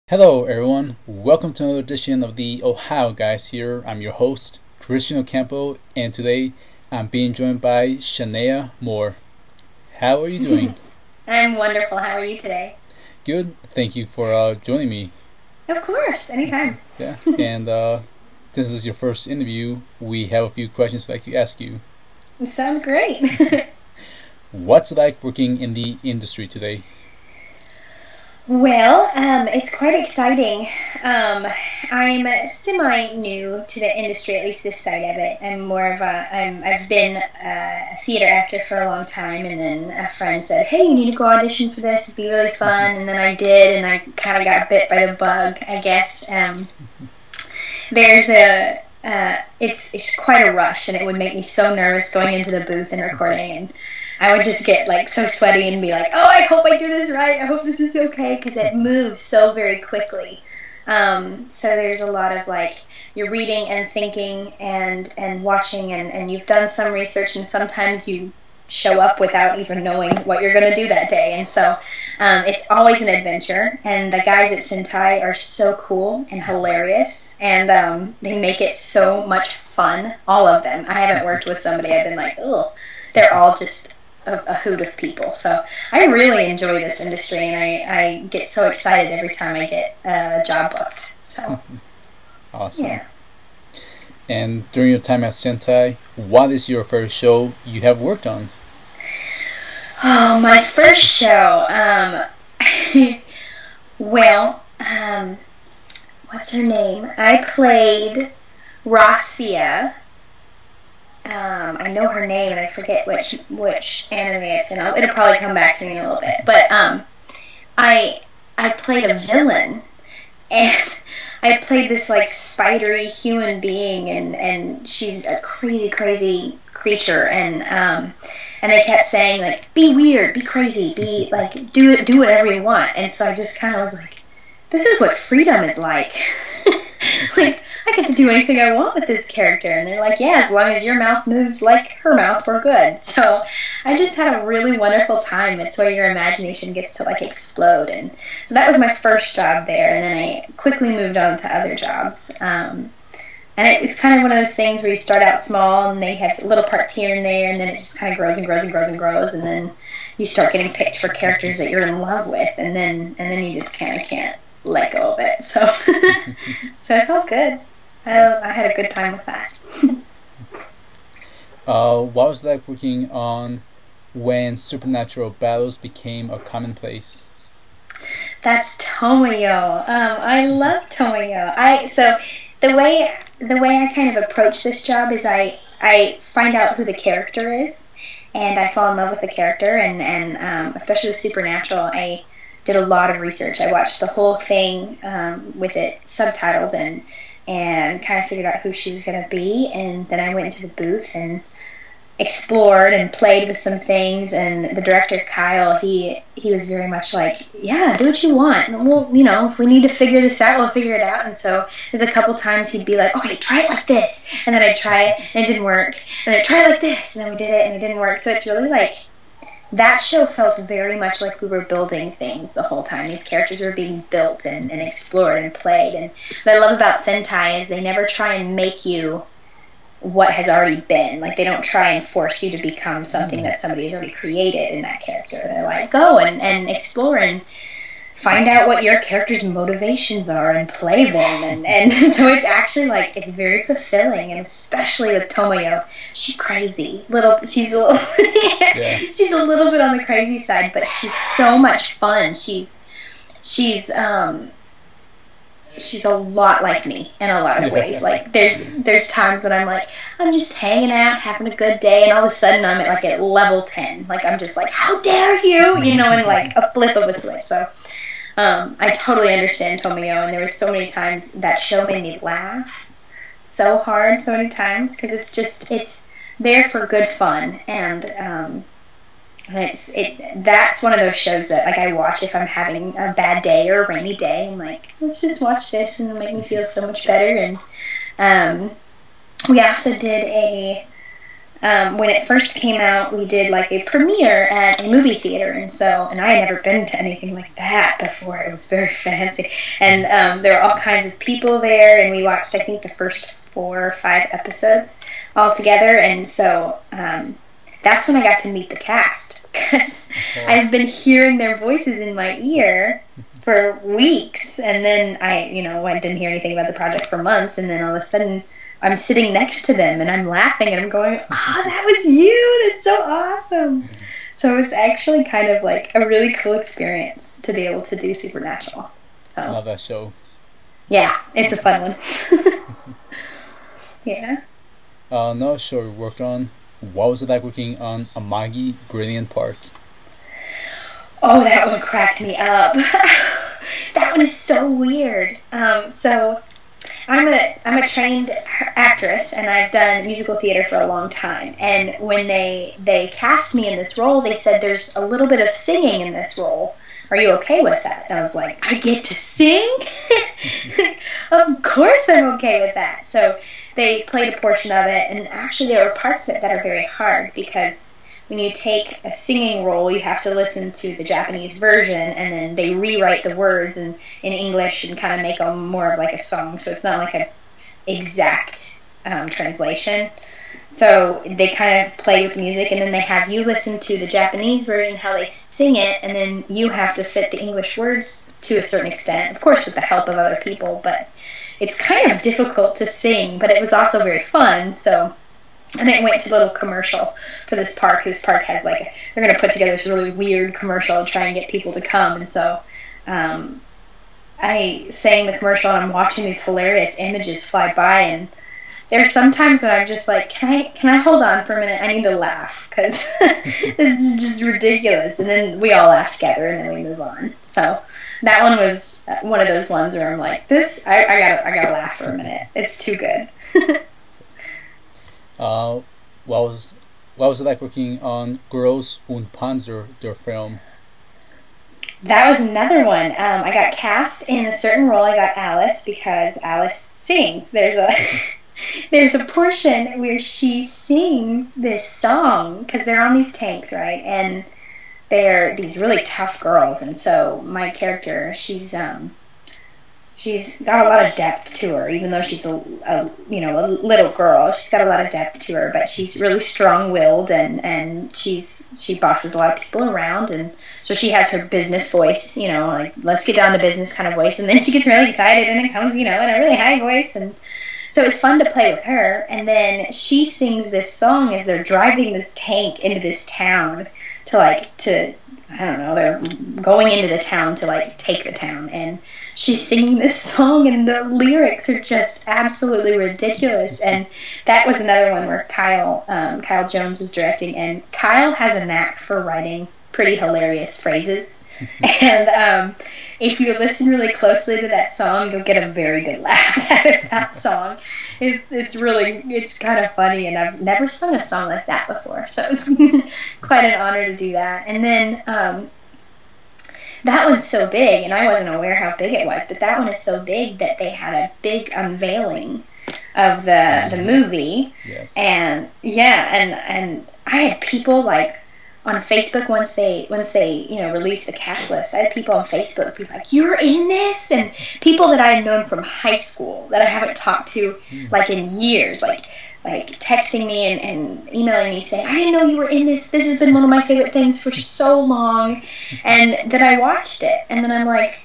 Hello everyone, welcome to another edition of the Ohio Guys here. I'm your host, Christian Ocampo, and today I'm being joined by Shanae'a Moore. How are you doing? I'm wonderful. How are you today? Good, thank you for joining me. Of course, anytime. Yeah, and this is your first interview. We have a few questions I'd like to ask you. Sounds great. What's it like working in the industry today? Well, it's quite exciting. I'm semi-new to the industry, at least this side of it. I've been a theater actor for a long time, and then a friend said, "Hey, you need to go audition for this. It'd be really fun." And then I did, and I kind of got bit by the bug, I guess. It's quite a rush, and it would make me so nervous going into the booth and recording, and I would just get like so sweaty and be like, "Oh, I hope I do this right. I hope this is okay," because it moves so very quickly. So there's a lot of like you're reading and thinking and watching, and you've done some research, and sometimes you show up without even knowing what you're going to do that day. And so it's always an adventure, and the guys at Sentai are so cool and hilarious, and they make it so much fun, all of them. I haven't worked with somebody I've been like, oh, they're all just a hoot of people. So I really enjoy this industry, and I get so excited every time I get a job booked. So Awesome. yeah. And during your time at Sentai, what is your first show you have worked on? Oh, my first show. Well, what's her name? I played Rossfia. I know her name, and I forget which anime it's in. It'll probably come back to me in a little bit. But I played a villain, and I played this like spidery human being, and she's a crazy creature, and they kept saying like, be weird, be crazy, be like do whatever you want. And so I just kind of was like, this is what freedom is like. Like, I get to do anything I want with this character. And they're like, yeah, as long as your mouth moves like her mouth, we're good. So I just had a really wonderful time. That's where your imagination gets to like explode. And so that was my first job there. And then I quickly moved on to other jobs. And it was kind of one of those things where you start out small and they have little parts here and there, and then it just kind of grows and grows and grows and grows. And then you start getting picked for characters that you're in love with. And then you just kind of can't let go of it. So, so it's all good. I had a good time with that. What was it like working on when supernatural battles became a commonplace? That's Tomoyo. I love Tomoyo. So the way I kind of approach this job is I find out who the character is, and I fall in love with the character, and especially with Supernatural, I did a lot of research. I watched the whole thing with it subtitled, and kind of figured out who she was going to be, and then I went into the booth and explored and played with some things. And the director, Kyle, he was very much like, yeah, do what you want, and we'll, if we need to figure this out, we'll figure it out. And so there's a couple times he'd be like, okay, try it like this, and then I'd try it and it didn't work, and then I'd try it like this, and then we did it and it didn't work. So it's really like, that show felt very much like we were building things the whole time. These characters were being built and explored and played. And what I love about Sentai is they never try and make you what has already been. Like, they don't try and force you to become something that somebody has already created in that character. They're like, go and explore and find out what your character's motivations are and play them. And so it's actually like, it's very fulfilling. And especially with Tomoyo, she's crazy. She's a little Yeah. she's a little bit on the crazy side, but she's so much fun. She's a lot like me in a lot of ways. Like, there's times when I'm like, I'm just hanging out, having a good day, and all of a sudden I'm at level 10. Like, I'm just like, how dare you? In like a flip of a switch. So I totally understand Tomoyo, and there were so many times that show made me laugh so hard so many times, because it's there for good fun. And that's one of those shows that like I watch if I'm having a bad day or a rainy day. I'm like, let's just watch this and it'll make me feel so much better. And we also did when it first came out, we did like a premiere at a movie theater, and I had never been to anything like that before. It was very fancy, and there were all kinds of people there, and we watched, I think, the first 4 or 5 episodes all together, and so that's when I got to meet the cast, because I've been hearing their voices in my ear for weeks, and then I didn't hear anything about the project for months, and then all of a sudden I'm sitting next to them and I'm laughing and I'm going, oh, that was you! That's so awesome! So it was actually kind of like a really cool experience to be able to do Supernatural. I love that show. Yeah, it's a fun one. Yeah. Another show we worked on, what was it like working on Amagi Brilliant Park? Oh, that one cracked me up. That one is so weird. So I'm a trained actress, and I've done musical theater for a long time. And when they cast me in this role, they said there's a little bit of singing in this role. Are you okay with that? And I was like, I get to sing? Of course I'm okay with that. So they played a portion of it, and actually there were parts of it that are very hard, because when you take a singing role, you have to listen to the Japanese version, and then they rewrite the words in English and kind of make them more of like a song, so it's not like an exact translation. So they kind of play with the music, and then they have you listen to the Japanese version, how they sing it, and then you have to fit the English words to a certain extent, of course with the help of other people, but it's kind of difficult to sing, but it was also very fun. So, and it went to a little commercial for this park. This park has they're going to put together this really weird commercial to try and get people to come, and so I sang the commercial, and I'm watching these hilarious images fly by, and there's sometimes when I'm just like, can I hold on for a minute? I need to laugh, because this is just ridiculous. And then we all laugh together, and then we move on. So that one was one of those ones where I'm like, I gotta laugh for a minute. It's too good. What was it like working on Girls und Panzer, their film? That was another one. I got cast in a certain role. I got Alice because Alice sings. There's a portion where she sings this song, because they're on these tanks, right? And they're these really tough girls, and so my character, she's got a lot of depth to her, even though she's a little girl. She's got a lot of depth to her, but she's really strong-willed, and she bosses a lot of people around, and so she has her business voice, like let's get down to business kind of voice, and then she gets really excited, and it comes, in a really high voice, and so it's fun to play with her. And then she sings this song as they're driving this tank into this town to I don't know, they're going into the town to take the town, and she's singing this song, and the lyrics are just absolutely ridiculous. And that was another one where Kyle Jones was directing, and Kyle has a knack for writing pretty hilarious phrases. And if you listen really closely to that song, you'll get a very good laugh out of that song. It's kind of funny, and I've never sung a song like that before, so it was quite an honor to do that. And then that one's so big, and I wasn't aware how big it was, but that one is so big that they had a big unveiling of the movie. Yes. And and I had people on Facebook once they released the cast list. I had people on Facebook be like, "You're in this?" And people that I had known from high school that I haven't talked to in years, like texting me and emailing me saying, "I didn't know you were in this. This has been one of my favorite things for so long," and that I watched it, and then I'm like,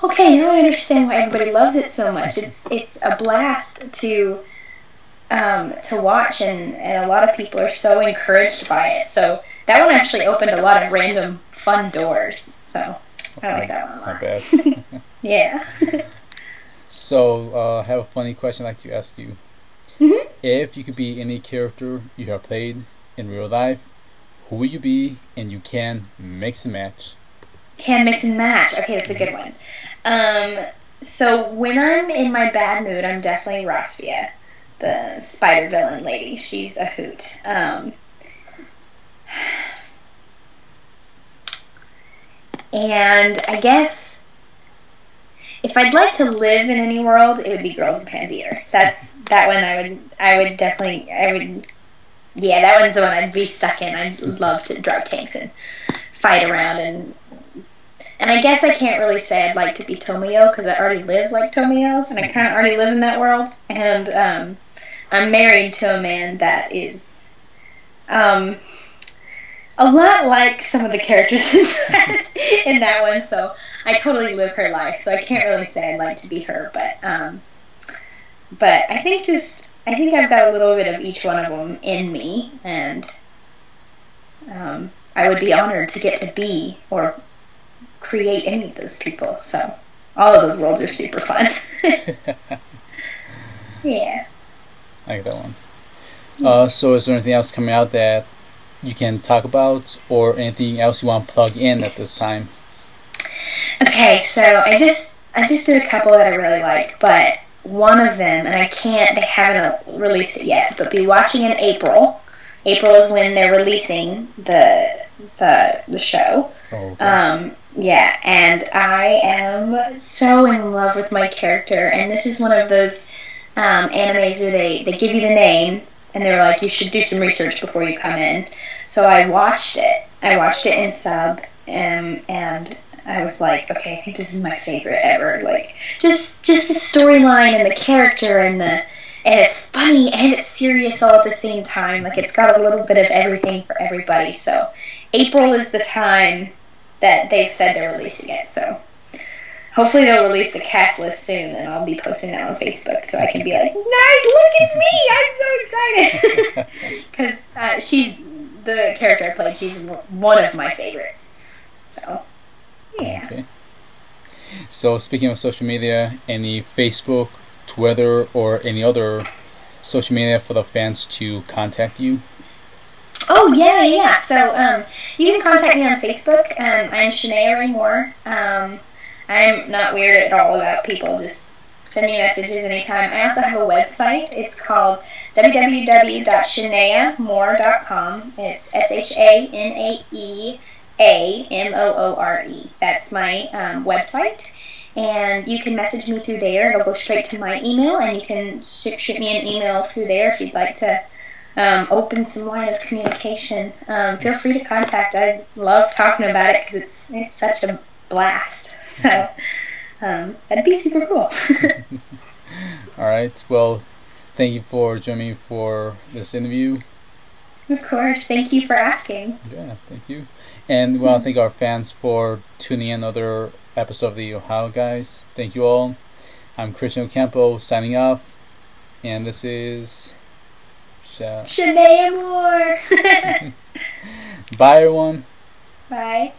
okay, now I understand why everybody loves it so much. It's a blast to watch, and a lot of people are so encouraged by it. So that one actually opened a lot of random fun doors. So I like that one a lot. I bet. Yeah. So I have a funny question I'd like to ask you. Mm-hmm. If you could be any character you have played in real life, who would you be? And you can mix and match. Can mix and match. Okay, that's a good one. So when I'm in my bad mood, I'm definitely Rospia, the spider villain lady. She's a hoot. And I guess if I'd like to live in any world, it would be Girls and Panzer. That one I would Yeah, that one's the one I'd be stuck in. I'd love to drive tanks and fight around, and I guess I can't really say I'd like to be Tomio because I already live like Tomio, and I kind of already live in that world. And I'm married to a man that is a lot like some of the characters in that one. So I totally live her life. So I can't really say I'd like to be her, but I think I've got a little bit of each one of them in me, and I would be honored to get to be or create any of those people. So all of those worlds are super fun. Yeah. I like that one. So is there anything else coming out that you can talk about, or anything else you want to plug in at this time? Okay, so I just did a couple that I really like, but one of them, and they haven't released it yet, but be watching in April. April is when they're releasing the show. Oh, okay. Yeah, and I am so in love with my character, and this is one of those animes where they give you the name, and they're like, you should do some research before you come in. So I watched it. I watched it in sub, and I was like, okay, I think this is my favorite ever. Like, just the storyline and the character, and it's funny and it's serious all at the same time. Like, it's got a little bit of everything for everybody. So April is the time that they've said they're releasing it. So hopefully they'll release the cast list soon, and I'll be posting that on Facebook so I can be like, nice, look, it's me! I'm so excited! Because she's the character I played. She's one of my favorites. So, yeah. Okay. So speaking of social media, any Facebook, Twitter, or any other social media for the fans to contact you? Oh, yeah. So, you can contact me on Facebook. I'm Shanae'a Moore. I'm not weird at all about people. Just send me messages anytime. I also have a website. It's called www.shanaeamore.com. It's SHANAEAMOORE. That's my website. And you can message me through there. It'll go straight to my email, and you can shoot me an email through there if you'd like to open some line of communication. Feel free to contact. I love talking about it because it's such a blast. So that'd be super cool. All right. Well, thank you for joining me for this interview. Of course. Thank you for asking. Yeah, thank you. And we want to thank our fans for tuning in another episode of the Ohio Guys. Thank you all. I'm Christian Ocampo signing off. And this is Shanae'a Moore. Bye, everyone. Bye.